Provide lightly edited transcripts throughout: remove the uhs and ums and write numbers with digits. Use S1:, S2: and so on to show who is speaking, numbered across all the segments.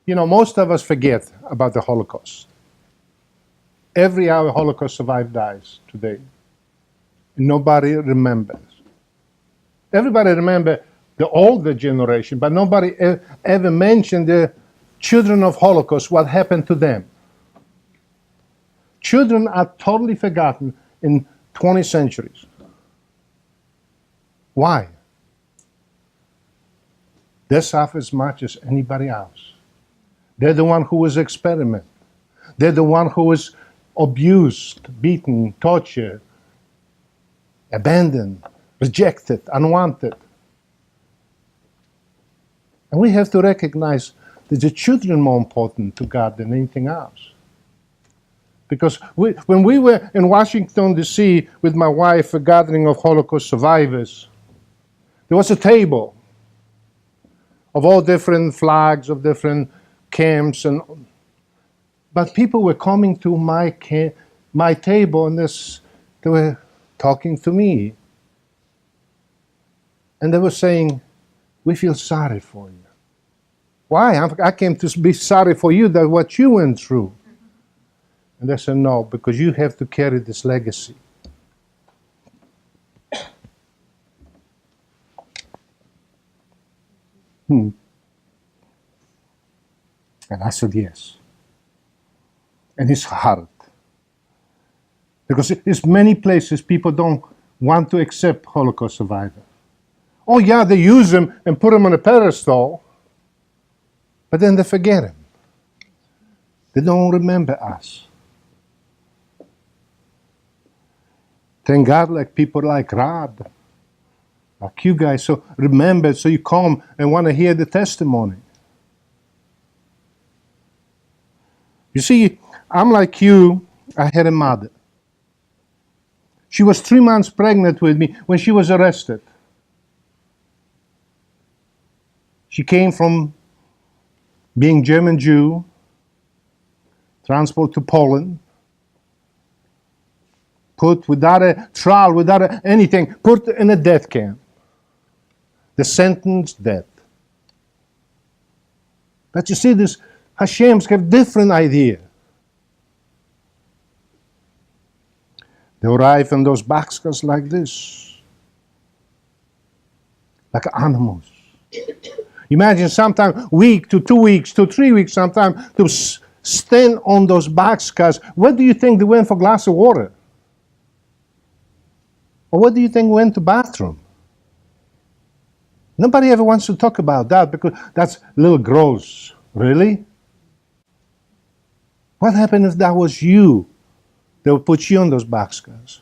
S1: You know, most of us forget about the Holocaust. Every hour Holocaust survivor dies today. Nobody remembers. Everybody remembers the older generation, but nobody ever mentioned the children of Holocaust, what happened to them. Children are totally forgotten in 20 centuries. Why? They suffer as much as anybody else. They're the one who was experimented. They're the one who was abused, beaten, tortured, abandoned, rejected, unwanted. And we have to recognize that the children are more important to God than anything else. Because when we were in Washington, D.C. with my wife, a gathering of Holocaust survivors, there was a table of all different flags, of different camps, but people were coming to my table and they were talking to me. And they were saying, we feel sorry for you. Why? I came to be sorry for you, that what you went through. And they said, no, because you have to carry this legacy. And I said, yes. And it's hard. Because there's many places people don't want to accept Holocaust survivors. Oh yeah, they use them and put them on a pedestal, but then they forget them. They don't remember us. Thank God, like people like Rod, like you guys, so remember, so you come and want to hear the testimony. You see, I'm like you, I had a mother. She was 3 months pregnant with me when she was arrested. She came from being German Jew, transported to Poland, put without a trial, without anything, put in a death camp. The sentence, death. But you see, these Hashems have different idea. They arrive in those boxcars like this, like animals. Imagine sometime week to 2 weeks to 3 weeks sometime to stand on those boxcars. What do you think they went for a glass of water? Or what do you think went to bathroom? Nobody ever wants to talk about that because that's a little gross. Really? What happened if that was you? They would put you on those boxcars.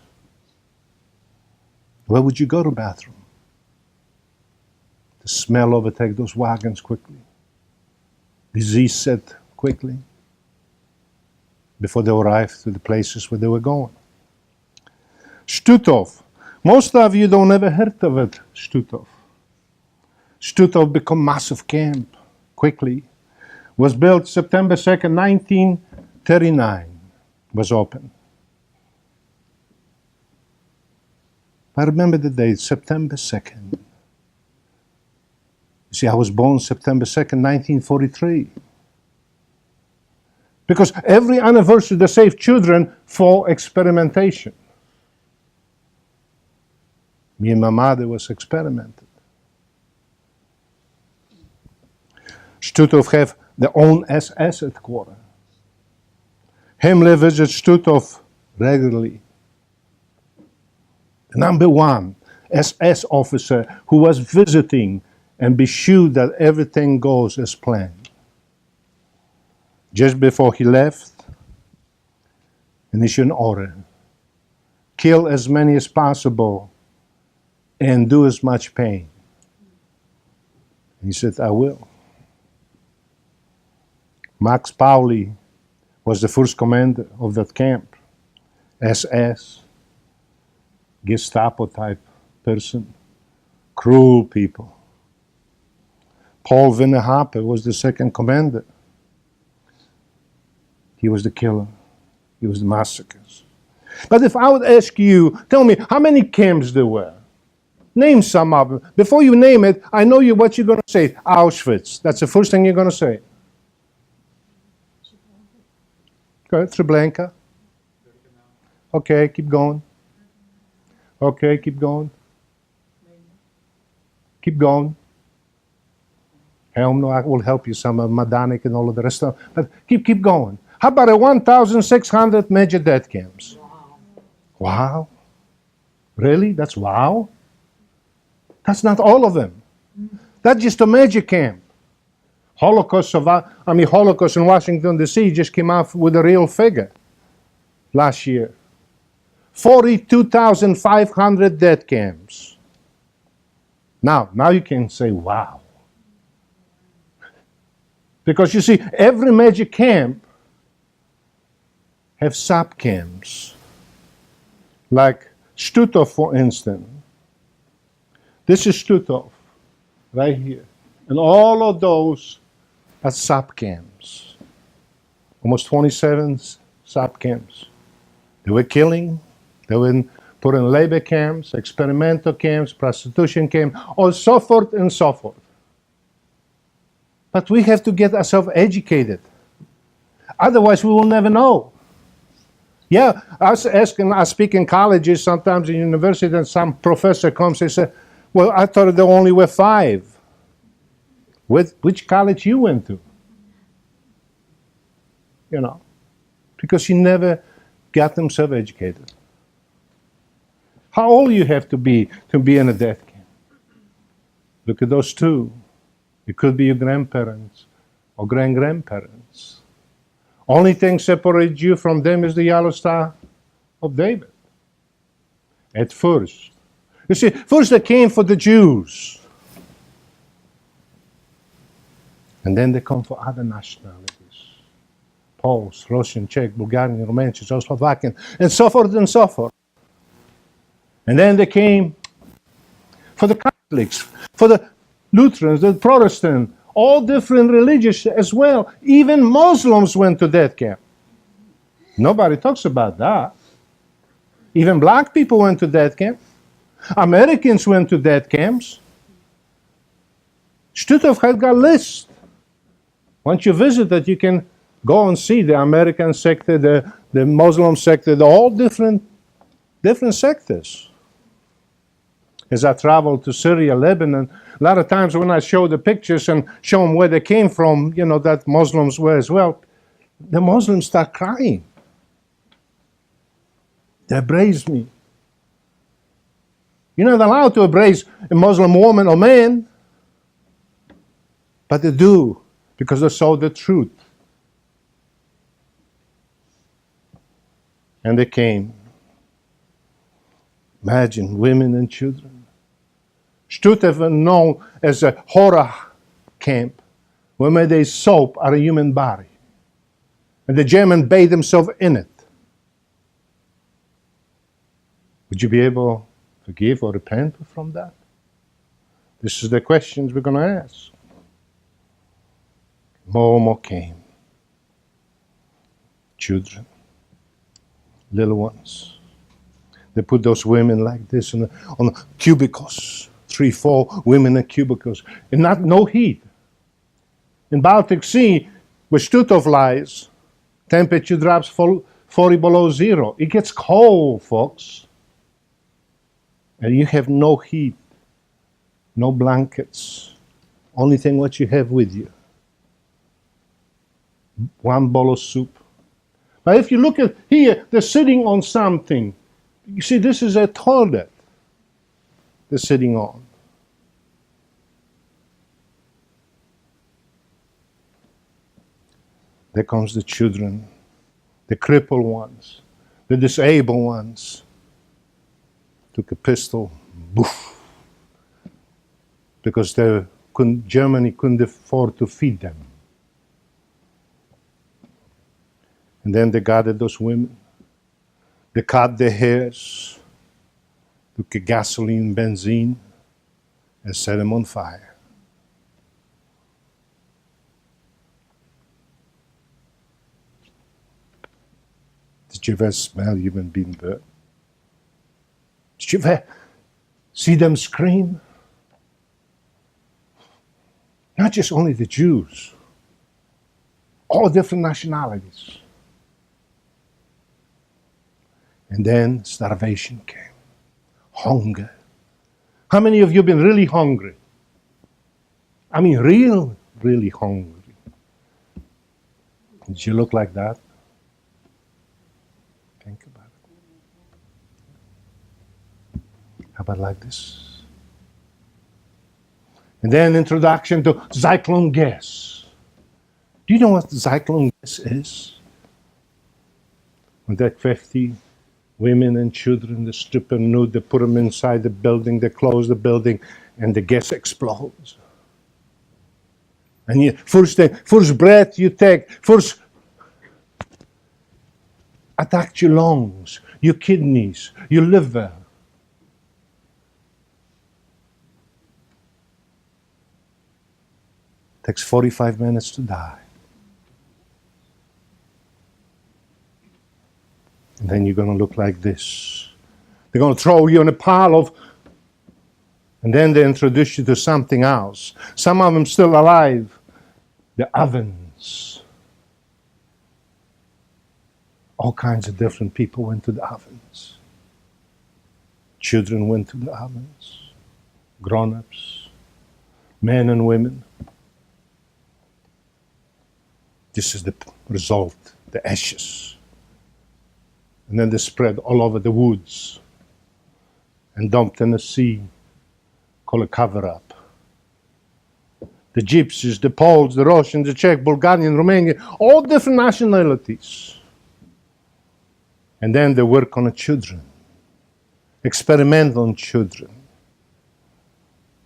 S1: Where would you go to the bathroom? The smell overtake those wagons quickly. Disease set quickly before they arrived to the places where they were going. Stutthof. Most of you don't ever heard of it, Stutthof. Stutthof became massive camp quickly. Was built September 2nd, 1939. Was open. I remember the date, September 2nd. You see, I was born September 2nd, 1943. Because every anniversary they save children for experimentation. Me and my mother was experimented. Stutthof have their own SS headquarters. Himmler visits Stutthof regularly. The number one SS officer who was visiting and be sure that everything goes as planned. Just before he left, an issue an order. Kill as many as possible and do as much pain. He said, I will. Max Pauli was the first commander of that camp. SS, Gestapo type person, cruel people. Paul Winnehape was the second commander. He was the killer. He was the massacres. But if I would ask you, tell me, how many camps there were? Name some of them. Before you name it, I know what you're going to say. Auschwitz. That's the first thing you're going to say. Go ahead, Treblinka. Okay, keep going. Okay, keep going. Keep going. Helm, no, I will help you some of Madanik and all of the rest of but keep going. How about a 1,600 major death camps? Wow. Really? That's wow? That's not all of them. That's just a major camp. Holocaust in Washington, D.C. just came out with a real figure last year. 42,500 death camps. Now you can say, wow. Because you see, every major camp have sub-camps. Like Stutthof, for instance. This is Stutthof, right here. And all of those are sub-camps. Almost 27 sub-camps. They were killing, they were put in labor camps, experimental camps, prostitution camps, or so forth and so forth. But we have to get ourselves educated. Otherwise, we will never know. Yeah, I speak in colleges, sometimes in university, and some professor comes and says, well, I thought there only were 5. Which college you went to? You know, because he never got himself educated. How old you have to be in a death camp? Look at those two. It could be your grandparents or grand-grandparents. Only thing separates you from them is the yellow star of David. At first. You see, first they came for the Jews. And then they come for other nationalities. Poles, Russian, Czech, Bulgarian, Romanian, Czechoslovakian, and so forth and so forth. And then they came for the Catholics, for the Lutherans, the Protestants, all different religions as well. Even Muslims went to death camp. Nobody talks about that. Even black people went to death camp. Americans went to death camps. Stutthof had got a list. Once you visit that, you can go and see the American sector, the Muslim sector, all different sectors. As I traveled to Syria, Lebanon, a lot of times when I show the pictures and show them where they came from, you know, that Muslims were as well, the Muslims start crying. They embrace me. You're not allowed to embrace a Muslim woman or man, but they do, because they saw the truth. And they came. Imagine women and children. Stutthof was known as a horror camp, where made a soap out of a human body. And the German bathed themselves in it. Would you be able to forgive or repent from that? This is the questions we're going to ask. More and more came. Children, little ones. They put those women like this on the cubicles. 3, 4 women in cubicles. And no heat. In Baltic Sea, where Stutthof lies, temperature drops 40 below zero. It gets cold, folks. And you have no heat, no blankets. Only thing what you have with you. 1 bowl of soup. But if you look at here, they're sitting on something. You see, this is a toilet they're sitting on. There comes the children, the crippled ones, the disabled ones. Took a pistol, boof, because Germany couldn't afford to feed them. And then they gathered those women. They cut their hairs, took a gasoline, benzene, and set them on fire. Did you ever smell human being burnt? Did you ever see them scream? Not just only the Jews, all different nationalities. And then starvation came. Hunger. How many of you have been really hungry? I mean, really hungry. Did you look like that? Think about it. How about like this? And then introduction to Zyklon gas. Do you know what Zyklon gas is? When that 50 women and children, they strip them nude, they put them inside the building, they close the building, and the gas explodes. And you, first breath you take, first attack your lungs, your kidneys, your liver. Takes 45 minutes to die. And then you're going to look like this. They're going to throw you in a pile of, and then they introduce you to something else. Some of them still alive. The ovens. All kinds of different people went to the ovens. Children went to the ovens. Grown-ups. Men and women. This is the result, the ashes. And then they spread all over the woods and dumped in the sea, called a cover-up. The Gypsies, the Poles, the Russians, the Czech, Bulgarian, Romanian, all different nationalities. And then they work on the children, experiment on children.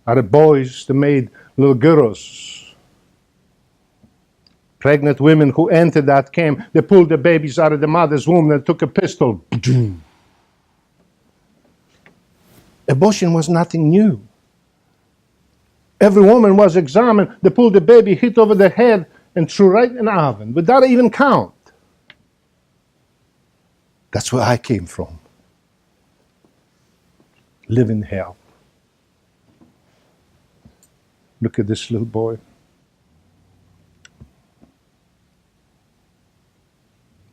S1: Out of boys, they made little girls. Pregnant women who entered that camp, they pulled the babies out of the mother's womb and took a pistol. Abortion was nothing new. Every woman was examined. They pulled the baby, hit over the head, and threw right in the oven without even count. That's where I came from. Live in hell. Look at this little boy.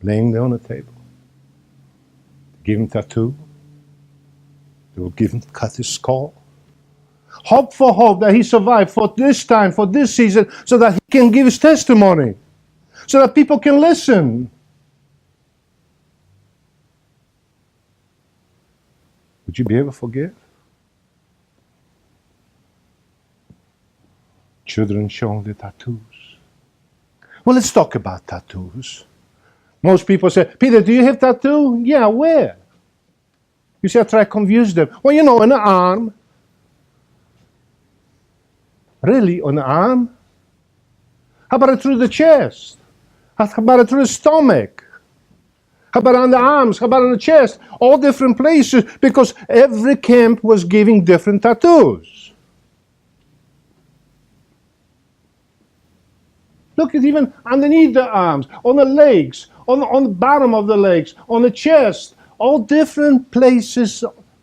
S1: Laying there on the table. Give him a tattoo. They will give him, cut his skull. Hope for hope that he survived for this time, for this season, so that he can give his testimony. So that people can listen. Would you be able to forgive? Children showing the tattoos. Well, let's talk about tattoos. Most people say, Peter, do you have tattoo? Yeah, where? You see, I try to confuse them. Well, you know, on the arm. Really, on the arm? How about it through the chest? How about it through the stomach? How about on the arms? How about on the chest? All different places, because every camp was giving different tattoos. Look at even underneath the arms, on the legs, on the bottom of the legs, on the chest. All different places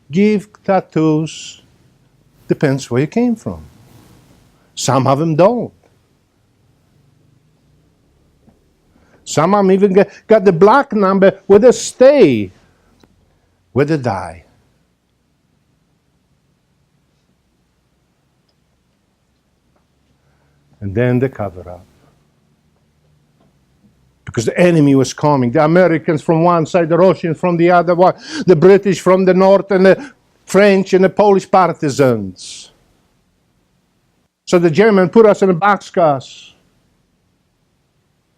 S1: give tattoos. Depends where you came from. Some of them don't. Some of them even got the block number where they stay, where they die. And then they cover up. Because the enemy was coming. The Americans from one side, the Russians from the other one, the British from the north, and the French and the Polish partisans. So the Germans put us in the boxcars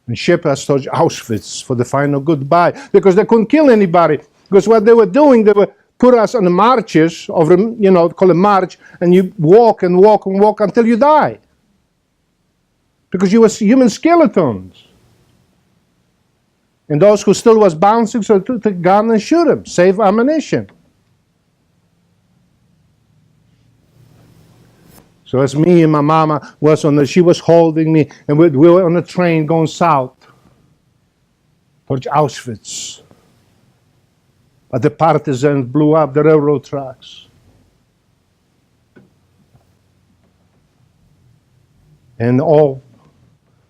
S1: and shipped us to Auschwitz for the final goodbye, because they couldn't kill anybody. Because what they were doing, they would put us on the marches, over, you know, call a march, and you walk and walk and walk until you die. Because you were human skeletons. And those who still was bouncing, so they took a gun and shoot him, save ammunition. So as me and my mama was she was holding me, and we were on a train going south towards Auschwitz. But the partisans blew up the railroad tracks. And all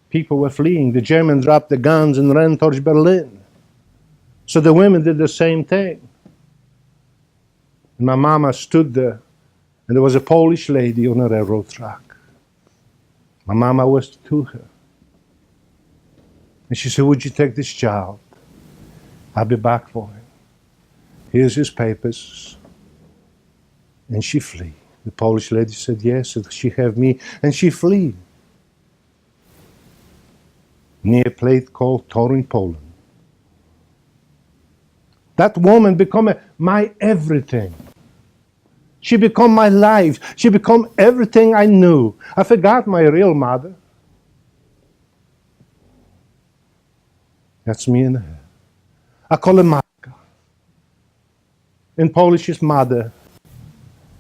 S1: people were fleeing. The Germans dropped the guns and ran towards Berlin. So the women did the same thing. And my mama stood there, and there was a Polish lady on a railroad track. My mama was to her. And she said, would you take this child? I'll be back for him. Here's his papers. And she flee. The Polish lady said, yes, she have me. And she flee. Near a place called Toruń, Poland. That woman became my everything. She became my life. She became everything I knew. I forgot my real mother. That's me and her. I call her Matka. In Polish, it's mother.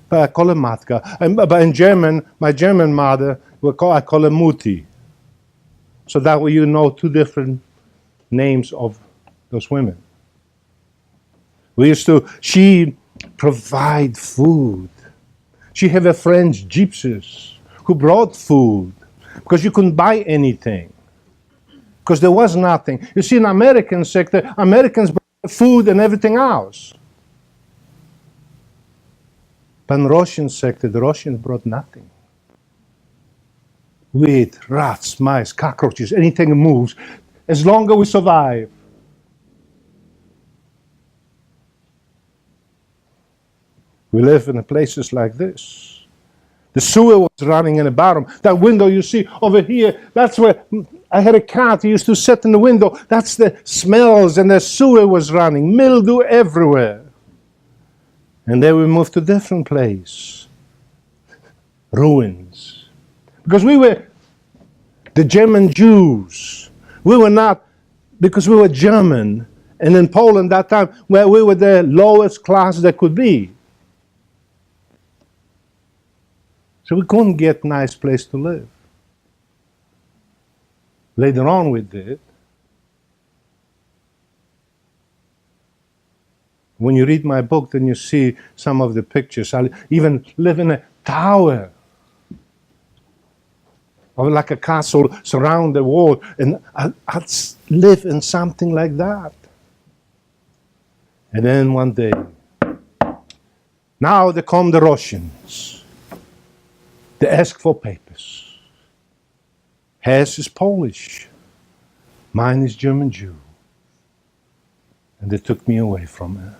S1: But I call her Matka. But in German, my German mother, I call her Mutti. So that way you know two different names of those women. She provide food. She have a friends, gypsies, who brought food because you couldn't buy anything. Because there was nothing. You see, in American sector, Americans brought food and everything else. But in Russian sector, the Russians brought nothing. We ate rats, mice, cockroaches, anything that moves, as long as we survive. We live in places like this. The sewer was running in the bottom. That window you see over here, that's where I had a cat who used to sit in the window. That's the smells, and the sewer was running. Mildew everywhere. And then we moved to a different place. Ruins. Because we were the German Jews. We were not, because we were German. And in Poland that time, where we were the lowest class there could be. So we couldn't get a nice place to live. Later on we did. When you read my book, then you see some of the pictures. I even live in a tower. Or like a castle, surround the wall. And I'd live in something like that. And then one day, now they come the Russians. They ask for papers. Hers is Polish. Mine is German Jew. And they took me away from her.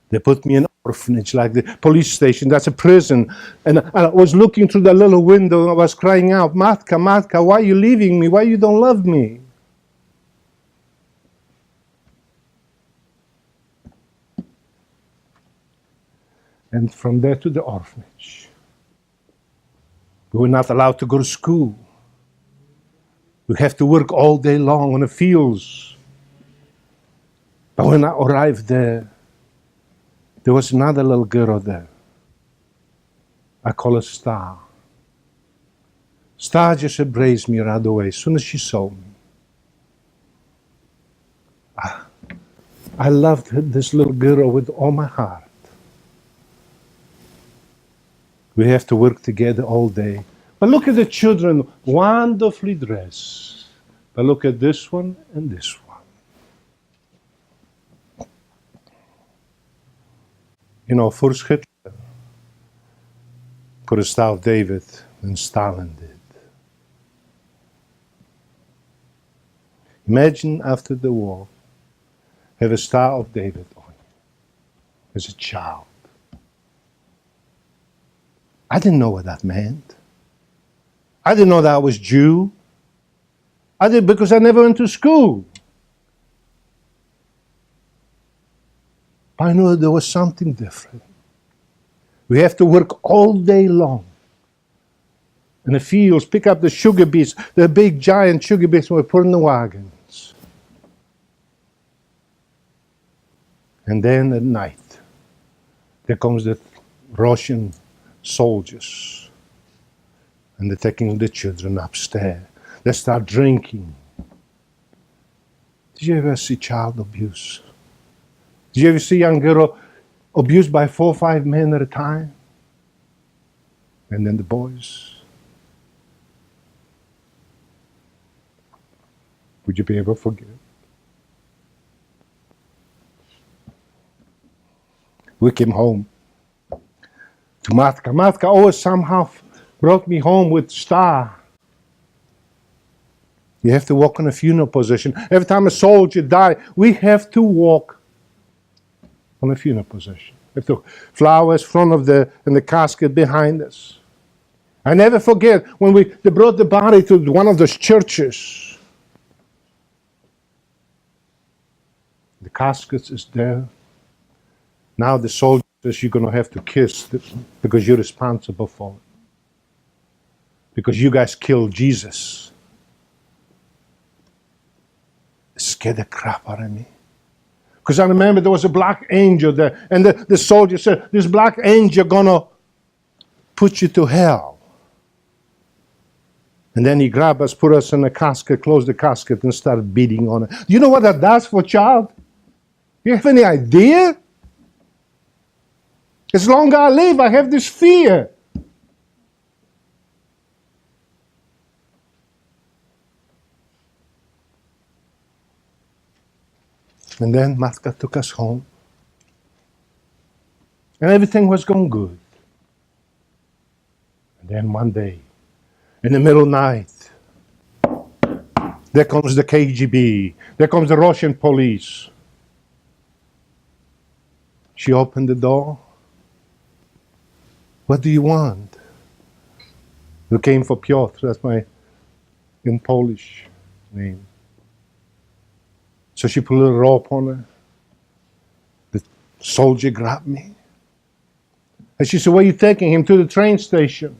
S1: They put me in an orphanage, like the police station. That's a prison. And I was looking through the little window and I was crying out, Matka, Matka, why are you leaving me? Why you don't love me? And from there to the orphanage. We were not allowed to go to school. We have to work all day long on the fields. But when I arrived there was another little girl there. I call her Star. Star just embraced me right away as soon as she saw me. I loved this little girl with all my heart. We have to work together all day. But look at the children, wonderfully dressed. But look at this one and this one. You know, first Hitler put a Star of David and Stalin did. Imagine after the war, have a Star of David on you as a child. I didn't know what that meant. I didn't know that I was Jew. I did because I never went to school. But I knew there was something different. We have to work all day long in the fields, pick up the sugar beets, the big giant sugar beets we put in the wagons. And then at night, there comes the Russian soldiers. And they're taking the children upstairs. They start drinking. Did you ever see child abuse? Did you ever see a young girl abused by 4 or 5 men at a time? And then the boys. Would you be able to forgive? We came home to Matka. Matka always somehow brought me home with star. You have to walk in a funeral position. Every time a soldier dies, we have to walk on a funeral position. We have to flowers front of and the casket behind us. I never forget when they brought the body to one of those churches. The casket is there. Now the soldier says you're going to have to kiss because you're responsible for it. Because you guys killed Jesus. It scared the crap out of me. Because I remember there was a black angel there, and the soldier said, this black angel gonna put you to hell. And then he grabbed us, put us in a casket, closed the casket, and started beating on it. Do you know what that does for a child? You have any idea? As long as I live, I have this fear. And then Matka took us home. And everything was going good. And then one day, in the middle of the night, there comes the KGB. There comes the Russian police. She opened the door. What do you want? We came for Piotr. That's my, in Polish, name. So she put a rope on her. The soldier grabbed me. And she said, where are you taking him? To the train station.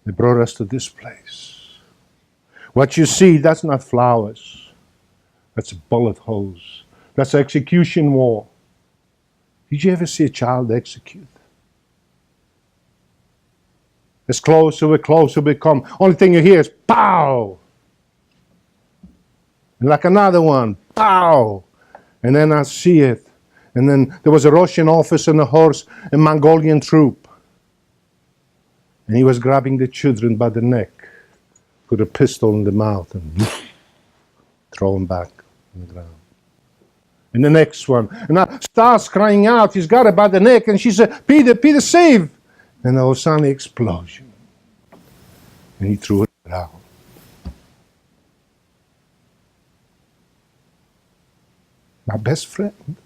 S1: They brought us to this place. What you see, that's not flowers. That's a bullet holes. That's execution wall. Did you ever see a child executed? As closer we come. Only thing you hear is pow! And like another one, pow! And then I see it. And then there was a Russian officer and a horse, a Mongolian troop. And he was grabbing the children by the neck, put a pistol in the mouth, and throw them back on the ground. And the next one. And now starts crying out. He's got her by the neck. And she said, Peter, Peter, save! And there was suddenly explosion. And he threw it out. My best friend,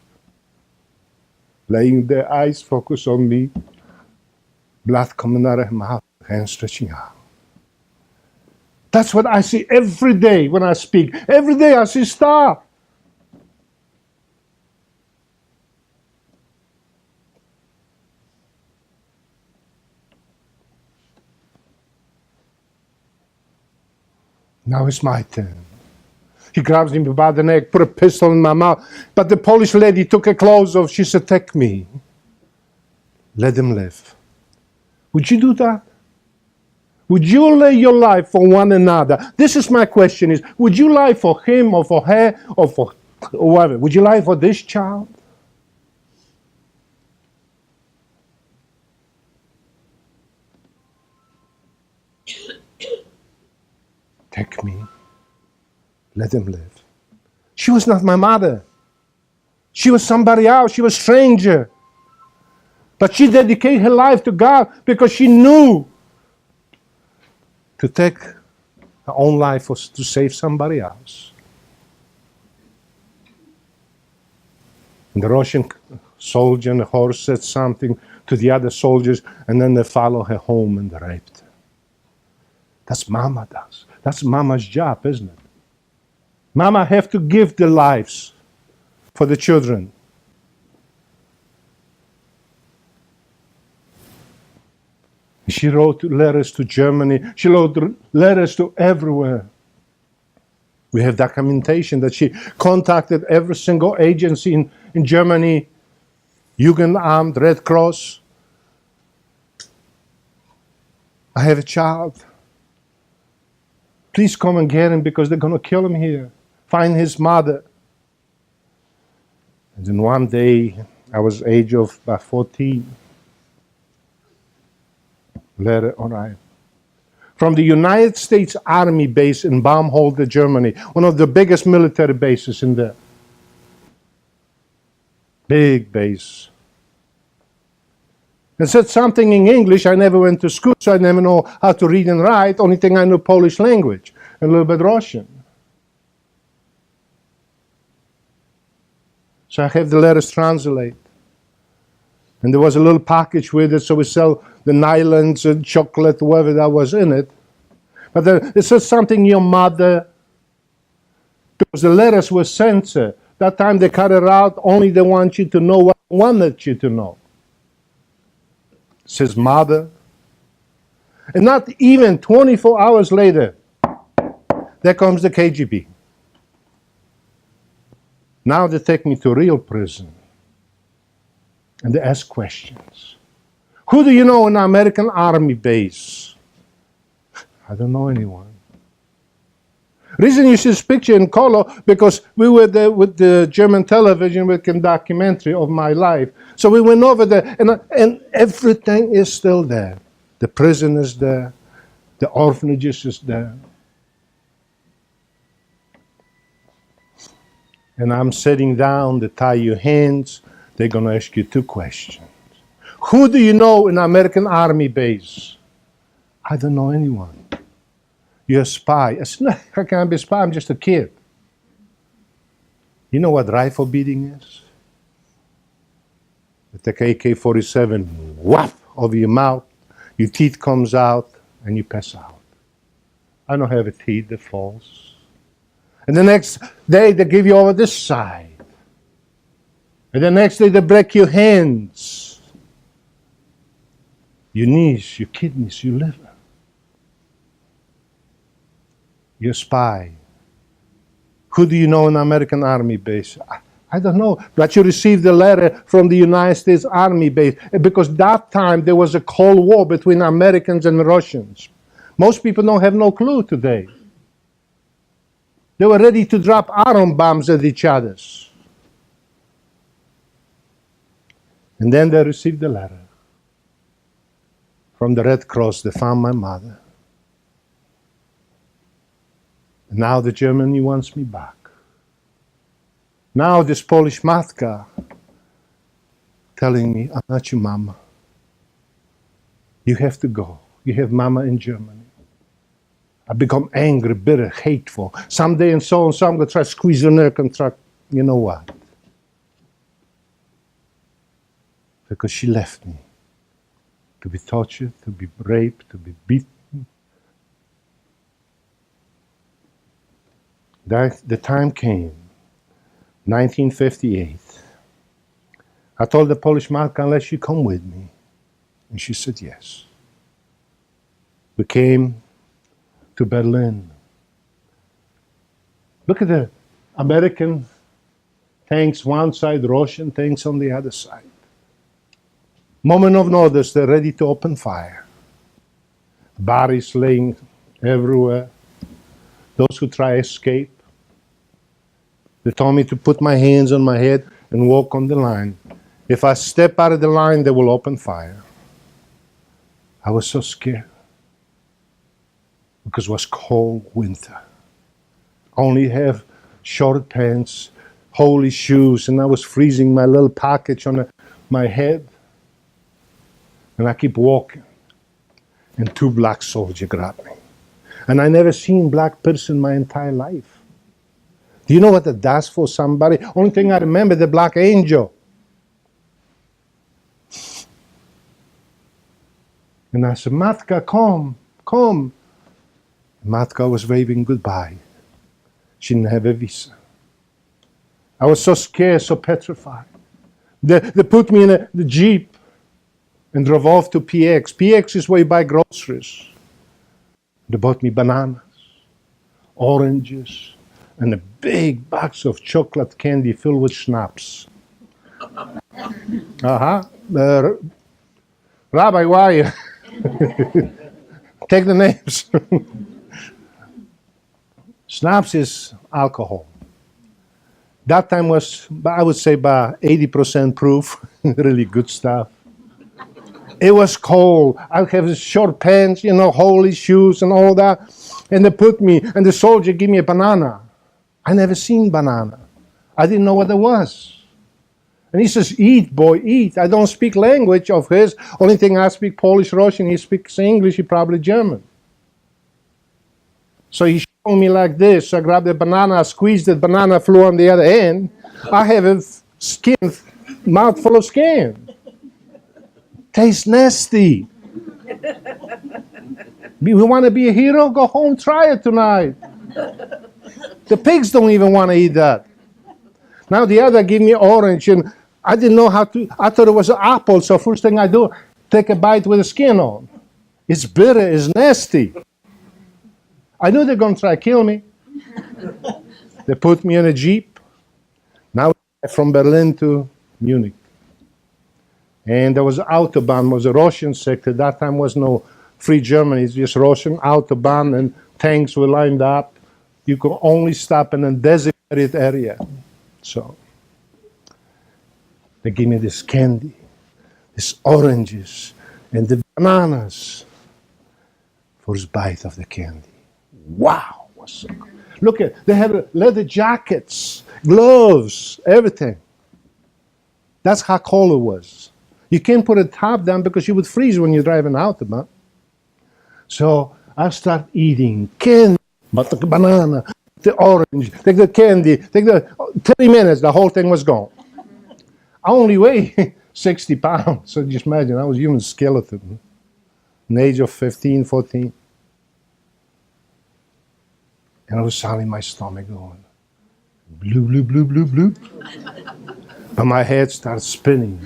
S1: laying there, eyes focused on me, blood coming out of her mouth, hands stretching out. That's what I see every day when I speak. Every day I see star. Now it's my turn. He grabs me by the neck, put a pistol in my mouth. But the Polish lady took her clothes off. She said, take me. Let him live. Would you do that? Would you lay your life for one another? This is my question is, would you lie for him or for her or for whoever? Would you lie for this child? Take me. Let him live. She was not my mother. She was somebody else. She was a stranger. But she dedicated her life to God because she knew to take her own life was to save somebody else. And the Russian soldier and the horse said something to the other soldiers, and then they followed her home and raped her. That's Mama does. That's Mama's job, isn't it? Mama have to give their lives for the children. She wrote letters to Germany. She wrote letters to everywhere. We have documentation that she contacted every single agency in Germany, Jugendamt, Red Cross. I have a child. Please come and get him because they're going to kill him here. Find his mother. And then one day, I was age of about 14. Letter arrived. From the United States Army base in Baumholder, Germany, one of the biggest military bases in there. Big base. And said something in English. I never went to school, so I never know how to read and write. Only thing I know Polish language, and a little bit Russian. So I have the letters translate. And there was a little package with it, so we sell the nylons and chocolate, whatever that was in it. But it says something, your mother, because the letters were censored. That time they cut it out, only they want you to know what they wanted you to know. It says mother. And not even 24 hours later, there comes the KGB. Now they take me to real prison. And they ask questions. Who do you know in the American Army base? I don't know anyone. Reason you see this picture in color, because we were there with the German television making a documentary of my life. So we went over there, and everything is still there. The prison is there. The orphanages is there. And I'm sitting down, they tie your hands. They're going to ask you two questions. Who do you know in the American Army base? I don't know anyone. You're a spy. I said, no, I can't be a spy. I'm just a kid. You know what rifle beating is? You take AK-47, whap, over your mouth, your teeth comes out, and you pass out. I don't have a teeth that falls. And the next day, they give you over this side. And the next day, they break your hands, your knees, your kidneys, your liver. You're a spy. Who do you know in the American Army base? I don't know, but you received a letter from the United States Army base, because that time there was a Cold War between Americans and Russians. Most people don't have no clue today. They were ready to drop atom bombs at each other. And then they received a letter from the Red Cross. They found my mother. And now the Germany wants me back. Now this Polish matka telling me, I'm not your mama. You have to go. You have mama in Germany. I become angry, bitter, hateful. Someday and so I'm going to try to squeeze your neck and try, you know what? Because she left me to be tortured, to be raped, to be beaten. The time came, 1958. I told the Polish matka, unless you come with me. And she said yes. We came to Berlin. Look at the American tanks one side, Russian tanks on the other side. Moment of notice, they're ready to open fire. Bodies laying everywhere. Those who try escape. They told me to put my hands on my head and walk on the line. If I step out of the line, they will open fire. I was so scared. Because it was cold winter. Only have short pants, holey shoes, and I was freezing my little package on my head. And I keep walking. And two black soldiers grabbed me. And I never seen black person my entire life. Do you know what that does for somebody? Only thing I remember, the black angel. And I said, Matka, come, come. Matka was waving goodbye. She didn't have a visa. I was so scared, so petrified. They put me in the Jeep and drove off to PX. PX is where you buy groceries. They bought me bananas, oranges, and a big box of chocolate candy filled with schnapps. Rabbi, why are you? Take the names. Schnapps is alcohol. That time was, I would say, about 80% proof. Really good stuff. It was cold. I have short pants, holey shoes and all that. And they put me, and the soldier gave me a banana. I never seen banana. I didn't know what it was. And he says, eat, boy, eat. I don't speak language of his. Only thing I speak Polish, Russian. He speaks English, he probably German. So he showed me like this. I grabbed a banana, I squeezed the banana, flew on the other end. I have a skin, mouth full of skin. Tastes nasty. You want to be a hero? Go home, try it tonight. The pigs don't even want to eat that. Now the other gave me orange, and I didn't know how to, I thought it was an apple, so first thing I do, take a bite with the skin on. It's bitter, it's nasty. I knew they're going to try to kill me. They put me in a Jeep. Now from Berlin to Munich. And there was Autobahn, was a Russian sector. That time was no free Germany, it's just Russian Autobahn, and tanks were lined up. You could only stop in a designated area. So they give me this candy, these oranges, and the bananas for his bite of the candy. Wow, was so good. Look at, they had leather jackets, gloves, everything. That's how cold it was. You can't put a top down because you would freeze when you're driving out the mountain. So I start eating candy, but the banana, the orange, take the candy, take the 30 minutes, the whole thing was gone. I only weigh 60 pounds, so just imagine, I was a human skeleton. An age of 15, 14. And I was sounding my stomach going, bloop, bloop, bloop, bloop, bloop. And my head started spinning.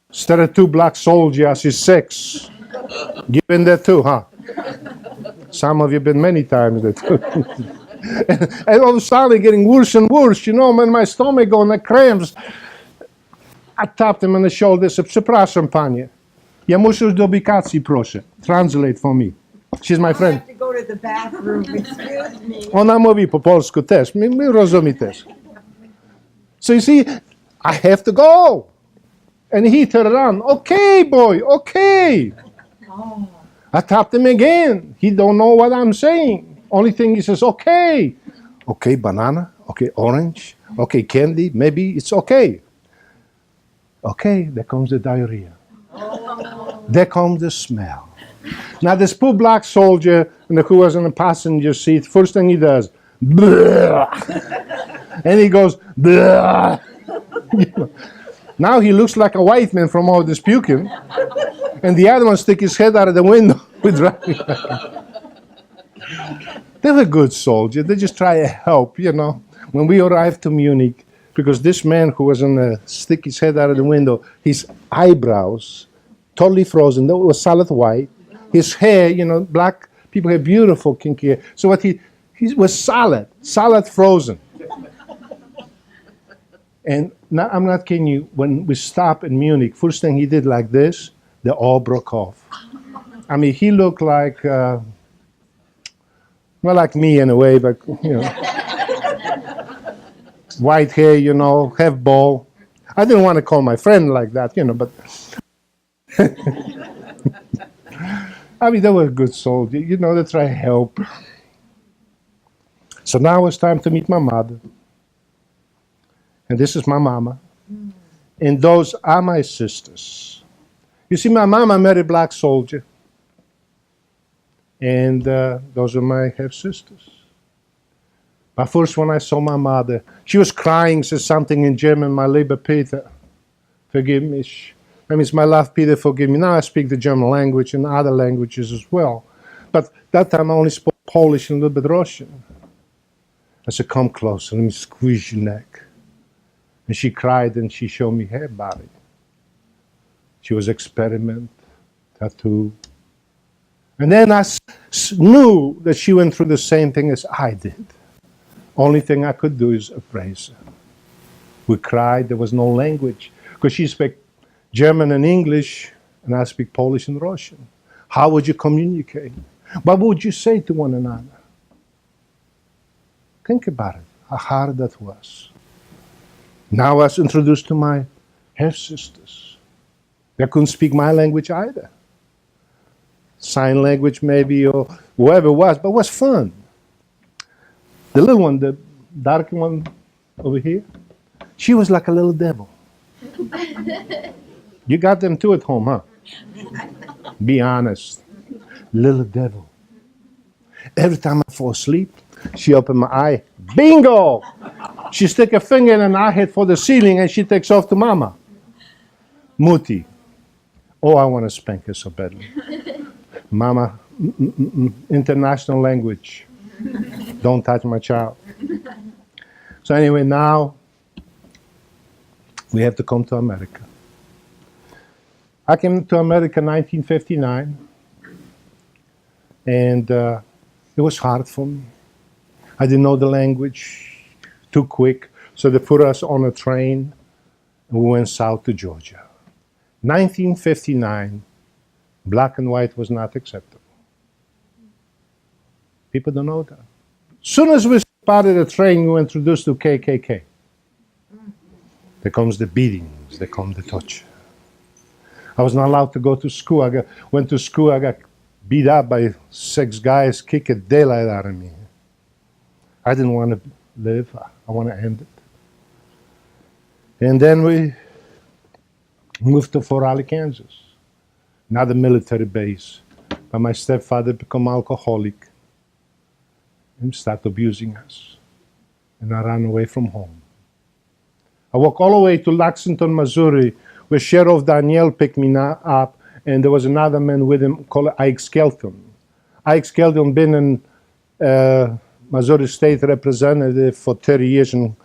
S1: Instead of 2 black soldiers, I see 6. You've been there too, huh? Some of you have been many times there too. And all of a sudden getting worse and worse, you know, when my stomach going, the cramps. I tapped him on the shoulder and said, przepraszam panie, ja muszę już do ubikacji, proszę. Translate for me. She's my friend.
S2: I have to go to the bathroom, excuse me.
S1: Ona mówi po polsku też, my rozumie też. So you see, I have to go. And he turned around, okay boy, okay.
S2: Oh.
S1: I tapped him again. He don't know what I'm saying. Only thing he says, okay. Okay, banana, okay, orange, okay, candy, maybe it's okay. Okay, there comes the diarrhea.
S2: Oh.
S1: There comes the smell. Now this poor black soldier who was in the passenger seat, first thing he does, and he goes, now he looks like a white man from all this puking, and the other one stick his head out of the window. They were good soldiers. They just try to help, you know. When we arrived to Munich, because this man who was stick his head out of the window, his eyebrows totally frozen. They were solid white. His hair, you know, black people have beautiful kinky hair. So what he was solid frozen. And now, I'm not kidding you, when we stopped in Munich, first thing he did like this, they all broke off. I mean, he looked like, well, like me in a way, but, you know, white hair, you know, half bald. I didn't want to call my friend like that, you know, but I mean, they were good soldiers, you know, they try to help. So now it's time to meet my mother. And this is my mama. And those are my sisters. You see, my mama married a black soldier. And those are my half-sisters. But first, when I saw my mother, she was crying, said something in German, my lieber Peter, forgive me. That means, my love, Peter, forgive me. Now I speak the German language and other languages as well. But that time I only spoke Polish and a little bit Russian. I said, come closer, let me squeeze your neck. And she cried and she showed me her body. She was experiment, tattoo. And then I knew that she went through the same thing as I did. Only thing I could do is appraise her. We cried, there was no language. Because she spoke German and English, and I speak Polish and Russian. How would you communicate? What would you say to one another? Think about it, how hard that was. Now I was introduced to my half-sisters. They couldn't speak my language either. Sign language maybe, or whoever it was, but it was fun. The little one, the dark one over here, she was like a little devil. You got them too at home, huh? Be honest. Little devil. Every time I fall asleep, she open my eye. Bingo! She stick a finger in and I hit for the ceiling and she takes off to mama. Muti. Oh, I want to spank her so badly. Mama, international language. Don't touch my child. So anyway, now we have to come to America. I came to America in 1959, and it was hard for me. I didn't know the language, too quick, so they put us on a train, and we went south to Georgia. 1959, black and white was not acceptable. People don't know that. As soon as we started the train, we were introduced to KKK. There comes the beatings, there comes the torture. I was not allowed to go to school. Went to school, I got beat up by 6 guys, kicked the daylight out of me. I didn't want to live. I want to end it. And then we moved to Fort Riley, Kansas. Another military base. But my stepfather became alcoholic and started abusing us. And I ran away from home. I walked all the way to Lexington, Missouri, where Sheriff Daniel picked me up, and there was another man with him called Ike Skelton. Ike Skelton been in Missouri State Representative for 30 years in,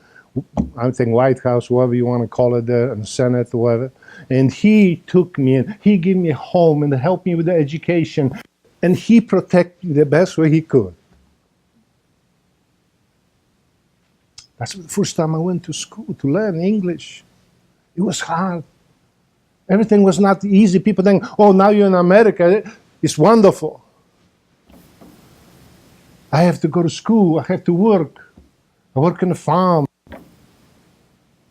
S1: I think, White House, whatever you want to call it there, and Senate, whatever. And he took me and he gave me a home and helped me with the education. And he protected me the best way he could. That's the first time I went to school to learn English. It was hard. Everything was not easy. People think, oh, now you're in America. It's wonderful. I have to go to school. I have to work. I work in a farm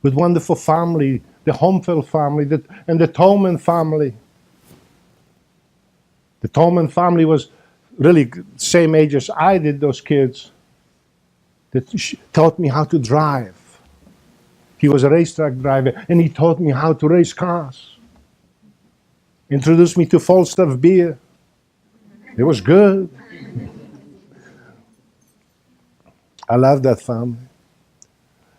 S1: with wonderful family, the Homefeld family and the Tolman family. The Tolman family was really same age as I did, those kids. That taught me how to drive. He was a racetrack driver, and he taught me how to race cars. Introduced me to Falstaff beer. It was good. I love that family.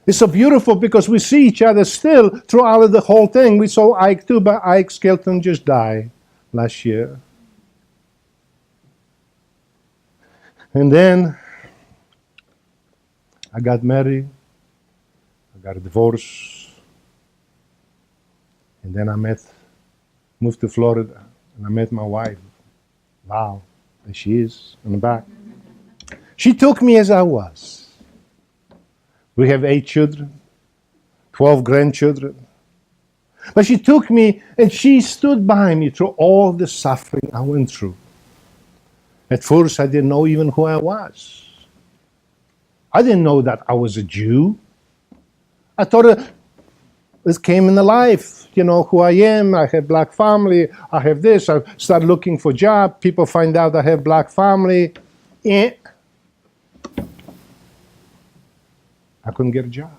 S1: It's so beautiful because we see each other still throughout the whole thing. We saw Ike too, but Ike Skelton just died last year. And then I got married. I got a divorce. And then moved to Florida, and I met my wife. Wow, there she is in the back. She took me as I was. We have 8 children, 12 grandchildren. But she took me and she stood by me through all the suffering I went through. At first, I didn't know even who I was. I didn't know that I was a Jew. I thought this came in the life, you know, who I am. I have black family. I have this. I start looking for job. People find out I have black family. I couldn't get a job.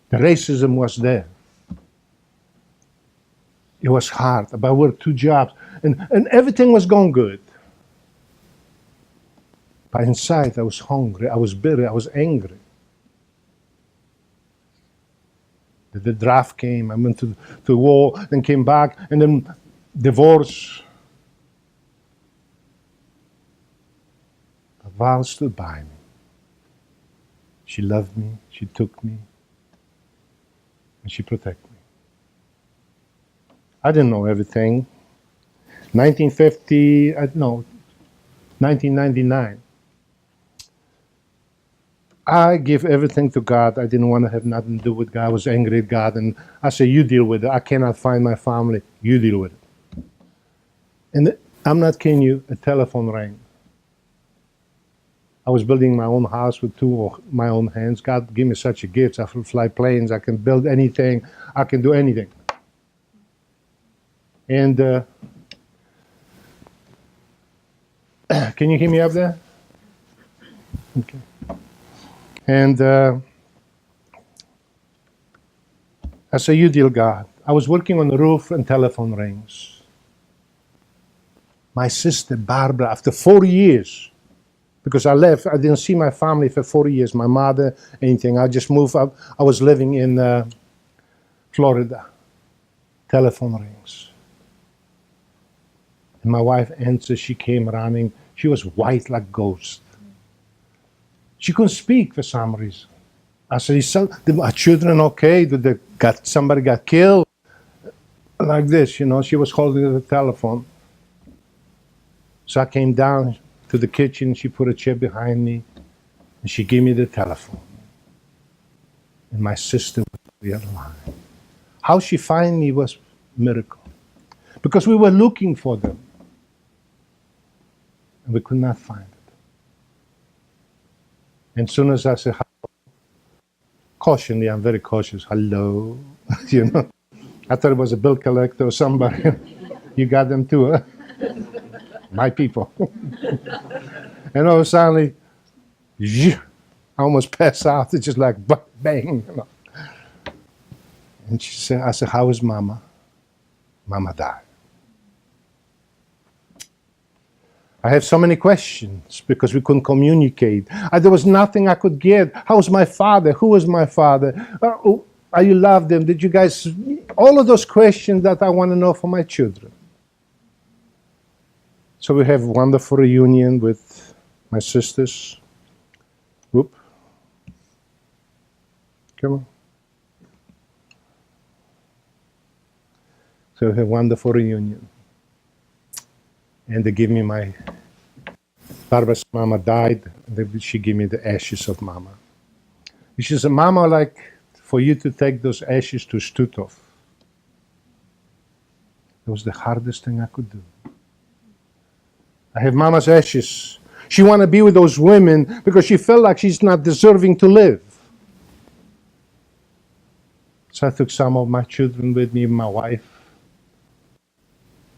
S1: The racism was there. It was hard. I worked 2 jobs, and everything was going good. But inside, I was hungry. I was bitter. I was angry. The draft came. I went to war, then came back, and then divorce. But Val stood by me. She loved me. She took me. And she protected me. I didn't know everything. 1999. I give everything to God. I didn't want to have nothing to do with God. I was angry at God. And I said, you deal with it. I cannot find my family. You deal with it. And I'm not kidding you, a telephone rang. I was building my own house with 2 of my own hands. God gave me such a gift. I can fly planes. I can build anything. I can do anything. And can you hear me up there? Okay. And I said, you deal, God. I was working on the roof and telephone rings. My sister, Barbara, after 40 years, because I left, I didn't see my family for 40 years, my mother, anything. I just moved up. I was living in Florida. Telephone rings. And my wife answered, she came running. She was white like a ghost. She couldn't speak for some reason. I said, are children okay? Somebody got killed? Like this, you know, she was holding the telephone. So I came down to the kitchen, she put a chair behind me, and she gave me the telephone. And my sister was alive. How she find me was a miracle. Because we were looking for them. And we could not find it. And as soon as I said, cautionally, I'm very cautious, hello, you know. I thought it was a bill collector or somebody. You got them too, huh? My people. And all of a sudden, I almost passed out. It's just like bang, you know. And she said, I said, how is Mama? Mama died. I have so many questions because we couldn't communicate. There was nothing I could get. How was my father? Who was my father? Are you love them? Did you guys? All of those questions that I want to know for my children. So we have a wonderful reunion with my sisters. Whoop. Come on. So we have a wonderful reunion. And they give me Barbara's mama died. She gave me the ashes of Mama. She said, Mama, like for you to take those ashes to Stutthof. It was the hardest thing I could do. I have Mama's ashes. She wanted to be with those women because she felt like she's not deserving to live. So I took some of my children with me, my wife.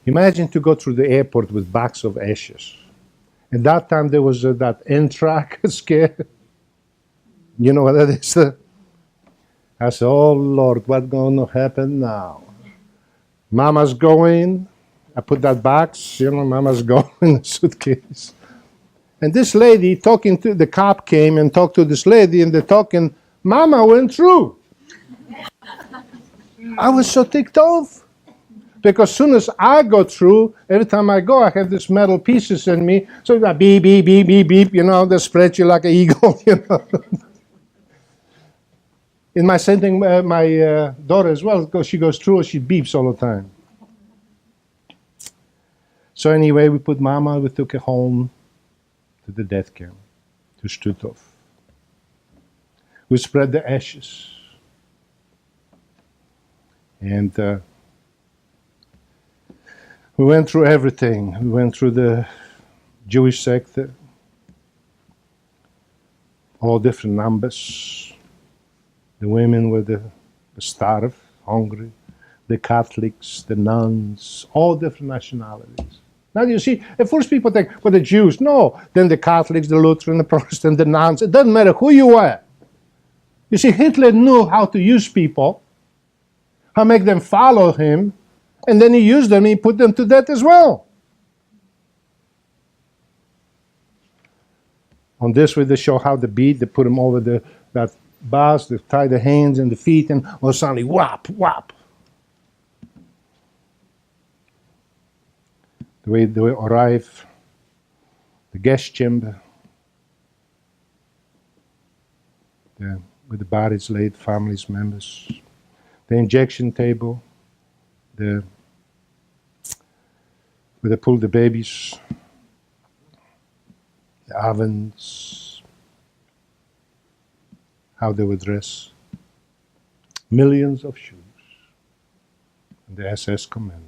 S1: Imagine to go through the airport with bags of ashes. At that time, there was that Amtrak scare. You know what that is? I said, oh, Lord, what's going to happen now? Mama's going. I put that box, you know, Mama's going in the suitcase. And this lady the cop came and talked to this lady, and they're talking, Mama went through. I was so ticked off. Because as soon as I go through, every time I go, I have these metal pieces in me. So it's like beep, beep, beep, beep, beep, you know, they spread you like an eagle, you know. In my same thing, my daughter as well, because she goes through, she beeps all the time. So anyway, we put Mama, we took her home to the death camp, to Stutthof. We spread the ashes. And we went through everything. We went through the Jewish sector, all different numbers. The women were the starved, hungry. The Catholics, the nuns, all different nationalities. Now you see, at first people think, well, the Jews. No, then the Catholics, the Lutheran, the Protestant, the nuns. It doesn't matter who you are. You see, Hitler knew how to use people, how to make them follow him, and then he used them and he put them to death as well. On this way they show how to beat. They put them over that bars, they tie the hands and the feet, and all suddenly whap, whap. The way they arrive, the gas chamber, with the bodies laid, families, members, the injection table, where they pull the babies, the ovens, how they would dress, millions of shoes, and the SS commanders.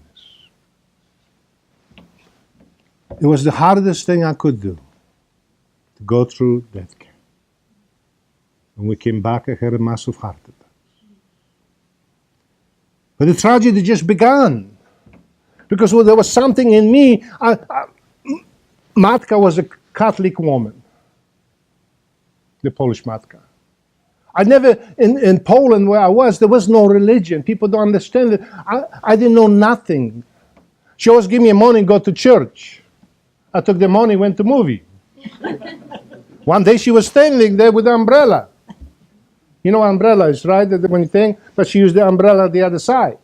S1: It was the hardest thing I could do, to go through that camp. When we came back, I had a massive heart attack. But the tragedy just began. Because there was something in me. Matka was a Catholic woman. The Polish Matka. I never, in Poland where I was, there was no religion. People don't understand it. I didn't know nothing. She always give me money and go to church. I took the money, went to movie. One day she was standing there with the umbrella. You know what umbrella is, right? When you think, but she used the umbrella the other side.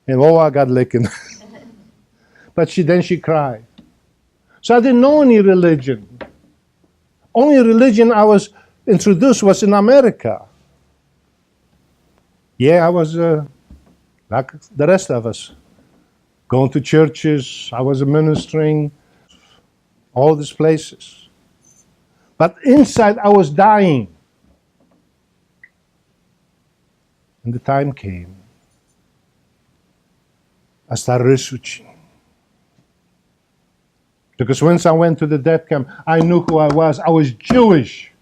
S1: And oh, I got licking. But then she cried. So I didn't know any religion. Only religion I was introduced was in America. Yeah, I was like the rest of us, going to churches. I was ministering, all these places. But inside I was dying. And the time came. I started researching. Because once I went to the death camp, I knew who I was. I was Jewish.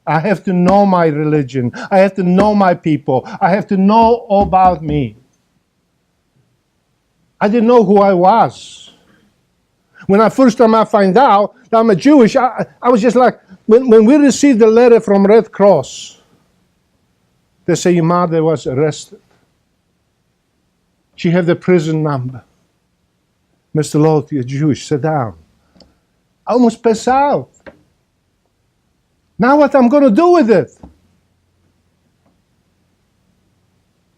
S1: I have to know my religion. I have to know my people. I have to know all about me. I didn't know who I was. When I first time I find out that I'm a Jewish, I was just like, when we received the letter from Red Cross, they say your mother was arrested. She had the prison number. Mr. Lord, you're Jewish, sit down. I almost passed out. Now what I'm going to do with it?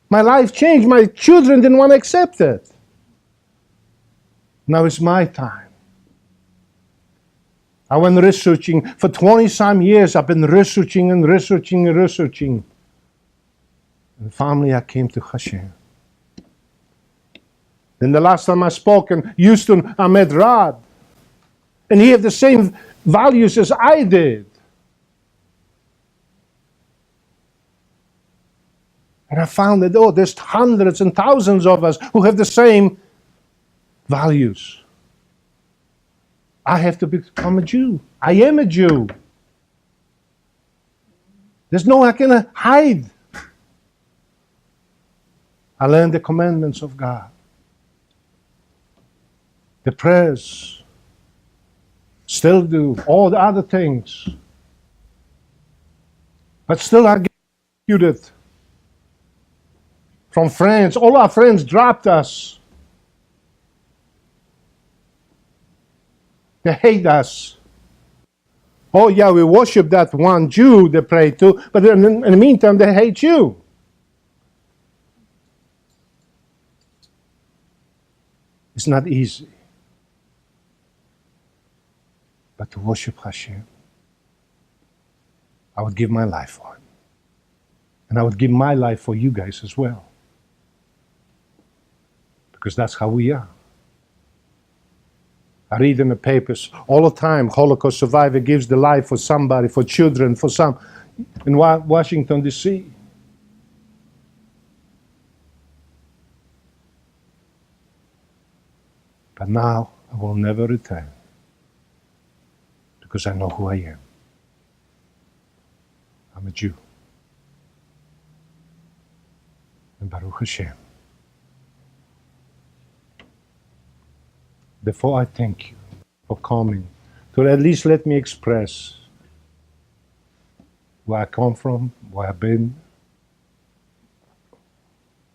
S1: My life changed. My children didn't want to accept it. Now it's my time. I went researching. For 20-some years, I've been researching and researching and researching. And finally, I came to Hashem. Then the last time I spoke in Houston, I met Rod. And he had the same values as I did. And I found that, oh, there's hundreds and thousands of us who have the same values. I have to become a Jew. I am a Jew. There's no I can hide. I learned the commandments of God. The prayers. Still do all the other things. But still I get persecuted. From friends. All our friends dropped us. They hate us. Oh yeah, we worship that one Jew they pray to, but in the meantime they hate you. It's not easy. But to worship Hashem, I would give my life for it. And I would give my life for you guys as well. Because that's how we are. I read in the papers all the time, Holocaust survivor gives the life for somebody, for children, for some, in Washington, D.C. But now I will never return. Because I know who I am. I'm a Jew. And Baruch Hashem. Therefore, I thank you for coming to at least let me express where I come from, where I've been,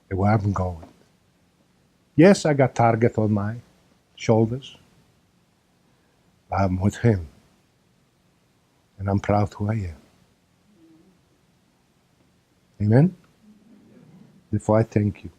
S1: and where I'm going. Yes, I got target on my shoulders. But I'm with Him. And I'm proud who I am. Amen? Therefore, I thank you.